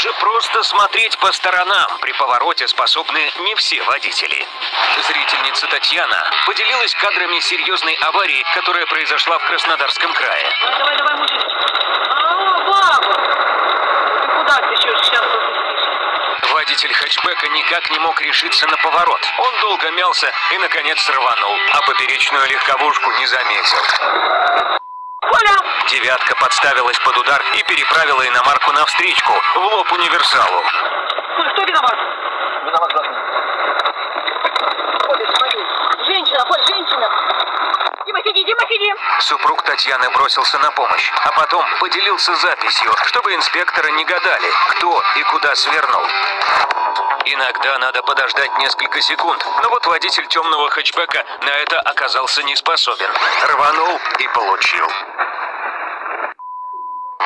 Даже просто смотреть по сторонам при повороте способны не все водители. Зрительница Татьяна поделилась кадрами серьезной аварии, которая произошла в Краснодарском крае. Давай, давай, мужик. Баба! Ты куда ты сейчас запустишь? Водитель хэтчбека никак не мог решиться на поворот. Он долго мялся и, наконец, рванул, а поперечную легковушку не заметил. Коля! Девятка подставилась под удар и переправила иномарку навстречку, в лоб универсалу. Кто виноват? Виноват главный. Коля, смотри. Женщина, Коль, женщина! Дима, сиди, Дима, сиди! Супруг Татьяны бросился на помощь, а потом поделился записью, чтобы инспекторы не гадали, кто и куда свернул. Иногда надо подождать несколько секунд, но вот водитель темного хэтчбека на это оказался не способен. Рванул и получил.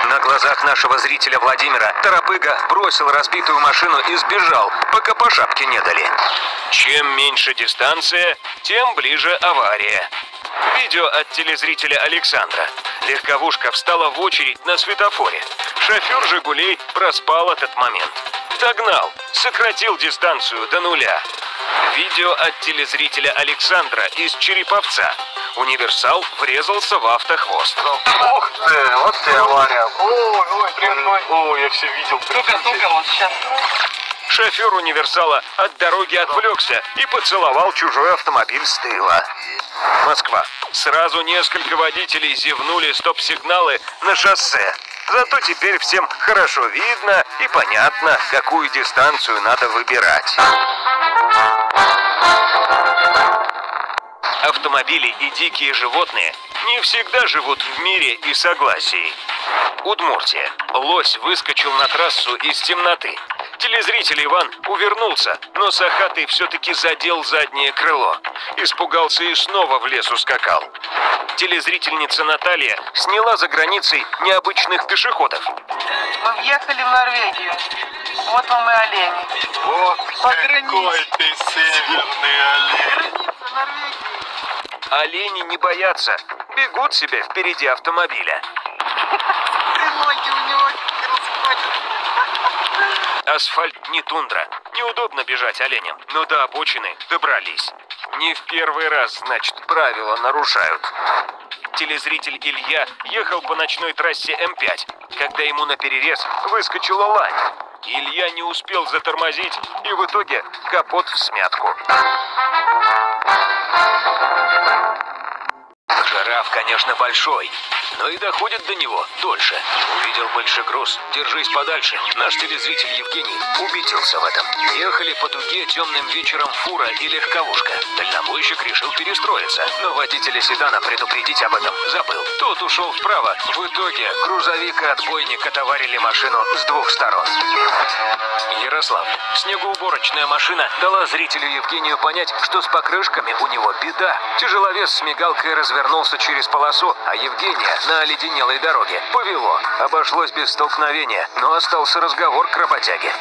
На глазах нашего зрителя Владимира торопыга бросил разбитую машину и сбежал, пока по шапке не дали. Чем меньше дистанция, тем ближе авария. Видео от телезрителя Александра. Легковушка встала в очередь на светофоре. Шофер «Жигулей» проспал этот момент. Догнал, сократил дистанцию до нуля. Видео от телезрителя Александра из Череповца. Универсал врезался в автохвост. Ух ты, вот ты авария. Ой, прямой. Ой, я все видел. Только вот сейчас. Шофер универсала от дороги отвлекся и поцеловал чужой автомобиль с тыла. Москва. Сразу несколько водителей зевнули стоп-сигналы на шоссе. Зато теперь всем хорошо видно и понятно, какую дистанцию надо выбирать. Автомобили и дикие животные не всегда живут в мире и согласии. Удмуртия. Лось выскочил на трассу из темноты. Телезритель Иван увернулся, но сахатый все-таки задел заднее крыло. Испугался и снова в лес ускакал. Телезрительница Наталья сняла за границей необычных пешеходов. Мы въехали в Норвегию. Вот вам и олени. Вот Пограница. какой ты северный олень. Граница Норвегии. Олени не боятся, бегут себе впереди автомобиля. Ноги у него расходятся. Асфальт не тундра. Неудобно бежать оленям, но до обочины добрались. Не в первый раз, значит, правила нарушают. Телезритель Илья ехал по ночной трассе М5, когда ему наперерез выскочила лань. Илья не успел затормозить, и в итоге капот всмятку. Жираф, конечно, большой, но и доходит до него дольше. Увидел большой груз, держись подальше. Наш телезритель Евгений убедился в этом. Ехали по дуге темным вечером фура и легковушка. Дальнобойщик решил перестроиться, но водителя седана предупредить об этом забыл. Тот ушел вправо. В итоге грузовик и отбойник отоварили машину с двух сторон. Ярослав. Снегоуборочная машина дала зрителю Евгению понять, что с покрышками у него беда. Тяжеловес с мигалкой развернулся через полосу, а Евгения на оледенелой дороге повело. Обошлось без столкновения, но остался разговор к работяге.